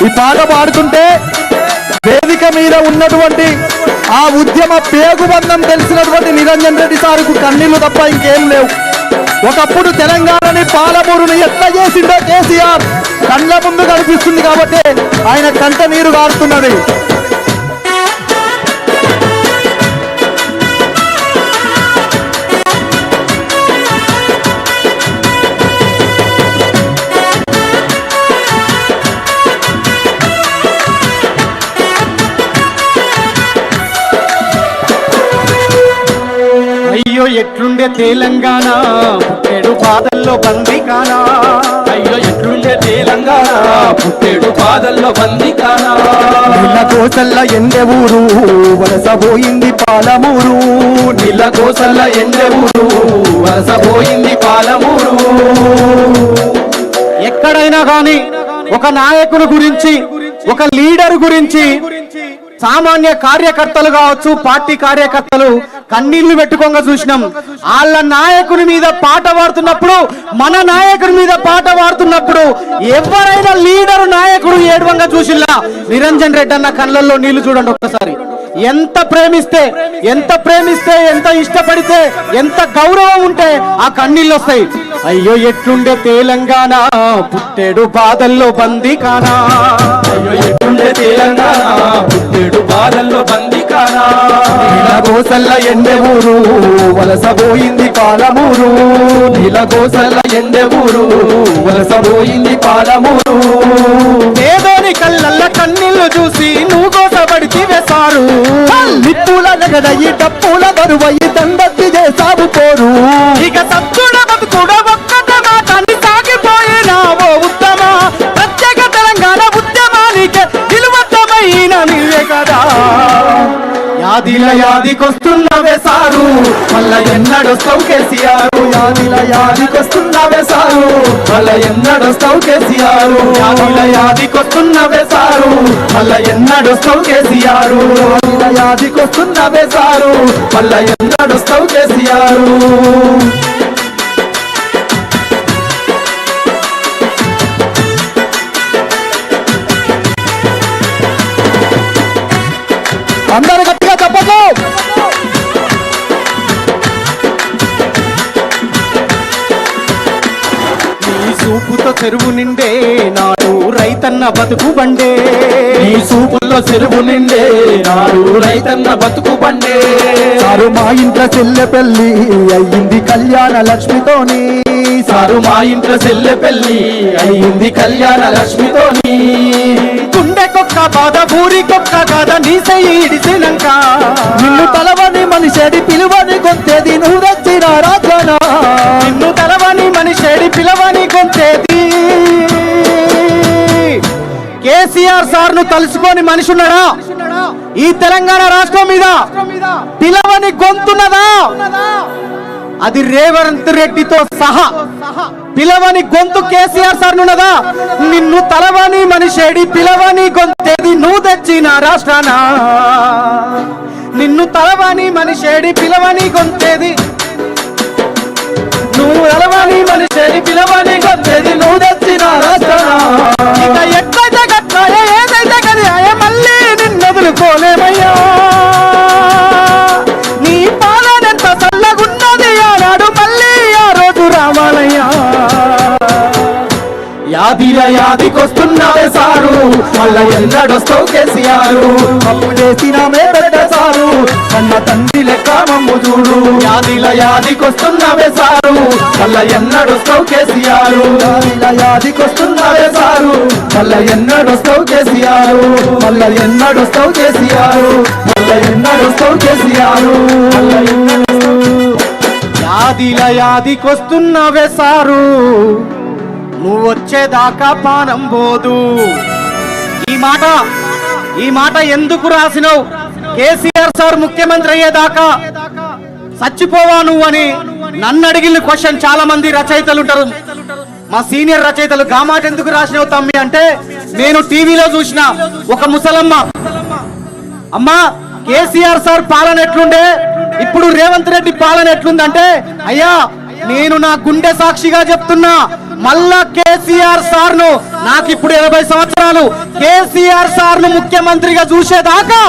ఈ పాట పాడుతుంటే వేదిక మీద ఉన్నటువంటి ఆ ఉద్యమ పేగుబంధం తెలిసినటువంటి నిరంజన్ రెడ్డి సార్కు కన్నీళ్లు తప్ప ఇంకేం లేవు. ఒకప్పుడు తెలంగాణని పాలమూరుని ఎట్లా చేసిండో కేసీఆర్ కళ్ళ ముందు కనిపిస్తుంది కాబట్టి ఆయన కంట నీరు గారుతున్నది. అయ్యో ఎట్లుండే తెలంగాణ పుట్టేడు బాధల్లో బందికానా. అయ్యో ఎట్లుండే తెలంగాణ పుట్టేడు బాధల్లో బందికానా. నీళ్ళ కోసల్ల ఎండే ఊరు వలసపోయింది పాలమూరు. నీళ్ళ కోసల్ల ఎండే ఊరు వలసపోయింది పాలమూరు. ఎక్కడైనా గాని ఒక నాయకుని గురించి ఒక లీడర్ గురించి సామాన్య కార్యకర్తలు కావచ్చు పార్టీ కార్యకర్తలు కన్నీళ్లు పెట్టుకోగా చూసినాం. వాళ్ళ నాయకుని మీద పాట పాడుతున్నప్పుడు మన నాయకుని మీద పాట పాడుతున్నప్పుడు ఎవరైనా లీడరు నాయకుడు ఏడవంగా చూసిల్లా నిరంజన్ రెడ్డి అన్న కళ్ళల్లో నీళ్లు చూడండి ఒక్కసారి. ఎంత ప్రేమిస్తే ఎంత ఇష్టపడితే ఎంత గౌరవం ఉంటే ఆ కన్నీళ్ళు వస్తాయి. అయ్యో ఎట్లుండే తెలంగాణ పుట్టేడు బాధల్లో బందికానా. అయ్యో ఎట్లుండే తెలంగాణ పుట్టేడు బాధల్లో బందికానా. నీళ్ళ కోసల్ల ఎండే ఊరు వలసపోయింది పాలమూరు. నీళ్ళ కోసల్ల ఎండే ఊరు వలసపోయింది పాలమూరు. పేదోని కళ్ళల్ల కన్నీళ్లు చూసి నువ్వు కోసపడితే వేసారు. నిప్పుల నగదయ్యి డప్పుల బరువయ్యి దండత్తి చేసావు పోరు. ఇక సత్తుడ బతుకుడ ఒక్కట మాటని సాగిపోయినావో ఉత్తమ. ప్రత్యేక తెలంగాణ ఉద్యమానికి నిలువత్తమైన నీవే కదా. యాదిల యాదికొస్తున్నవే సారు మళ్ళా ఎన్నడొస్తావు కేసీఆర్. యాదిల యాదికొస్తున్నవే సారు మళ్ళా ఎన్నడొస్తావు కేసీఆర్. యాదిల యాదికొస్తున్నవే సారు మళ్ళా ఎన్నడొస్తావు కేసీఆర్. యాదిల యాదికొస్తున్నవే సారు మళ్ళా ఎన్నడొస్తావు కేసీఆర్. అందరు గట్టిగా చెప్పకు. నీ సూపుతో చెరువు నిండే నాడు రైతన్న బతుకు బండే. నీ సూపుల్లో చెరువు నిండే నాడు రైతన్న బతుకు బండే. సారు మా ఇంట్లో చెల్లె పెళ్ళి అయ్యింది కళ్యాణ లక్ష్మితోని. సారు మా ఇంట్లో చెల్లె పెళ్ళి అయ్యింది కళ్యాణ లక్ష్మితోని. గుండెకొక్క బాధ ఊరికొక్క గాథ నీ సైడిసినంక. నిన్ను తలవని మనిషేడి పిలువని గొంతేది నువ్వు తెచ్చిన రాజనా. నిన్ను తలవని మనిషేడి పిలవని గొంతేది. కేసీఆర్ సార్ ను తలుసుకొని మనిషి ఉన్నాడా ఈ తెలంగాణ రాష్ట్రం మీద? పిలవని గొంతున్నదా? అది రేవంత్ రెడ్డితో సహా పిలవని గొంతు కేసీఆర్ సార్ ఉన్నదా? నిన్ను తలవని మనిషేడి పిలవని గొంతేది నువ్వు తెచ్చిన రాష్ట్రానా. నిన్ను తలవని మనిషేడి పిలవని గొంతేది నువ్వు తలవని మనిషేడి పిలవని గొంతేది నువ్వు తెచ్చిన రాష్ట్రానా. ఇక ఎట్లయితే గట్లాయే ఏదైతే గదియాయే మళ్ళీ నిన్నెదులుకోలేమయ్యా. నీ పాలనెంత చల్లగున్నది ఆనాడు మళ్ళీ ఆ రోజు రావాలయ్యా. యాదిల యాదికొస్తున్నావే సారు మళ్ళా ఎన్నడొస్తావు కేసీఆర్. అప్పు చేసిన మేపెద్ద సారు కన్న తండ్రి లెక్క మమ్ము చూడు. యాదిల యాదికొస్తున్నావే సారు మళ్ళా ఎన్నడొస్తావు కేసీఆర్. యాదిల యాదికొస్తున్నవే సారు మళ్ళా ఎన్నడొస్తావు కేసీఆర్. మళ్ళా ఎన్నడొస్తావు కేసీఆర్. మళ్ళా ఎన్నడొస్తావు కేసీఆర్. మళ్ళా ఎన్నడొస్తావు. యాదిల యాదికొస్తున్నవే సారు నువ్వు వచ్చేదాకా పానం పోదు. ఈ మాట ఎందుకు రాసినావు? కేసీఆర్ సార్ ముఖ్యమంత్రి అయ్యేదాకా చచ్చిపోవా నువ్వు అని నన్ను అడిగిన క్వశ్చన్ చాలా మంది రచయితలు ఉంటారు. మా సీనియర్ రచయితలు గా మాట ఎందుకు రాసినావు తమ్మి అంటే, నేను టీవీలో చూసిన ఒక ముసలమ్మ, అమ్మా కేసీఆర్ సార్ పాలన ఎట్లుండే ఇప్పుడు రేవంత్ రెడ్డి పాలన ఎట్లుందంటే, అయ్యా నేను నా గుండె సాక్షిగా చెప్తున్నా మళ్ళా కేసీఆర్ సార్ ను, నాకు ఇప్పుడు 80 సంవత్సరాలు, కేసీఆర్ సార్ ను ముఖ్యమంత్రిగా చూసేదాకా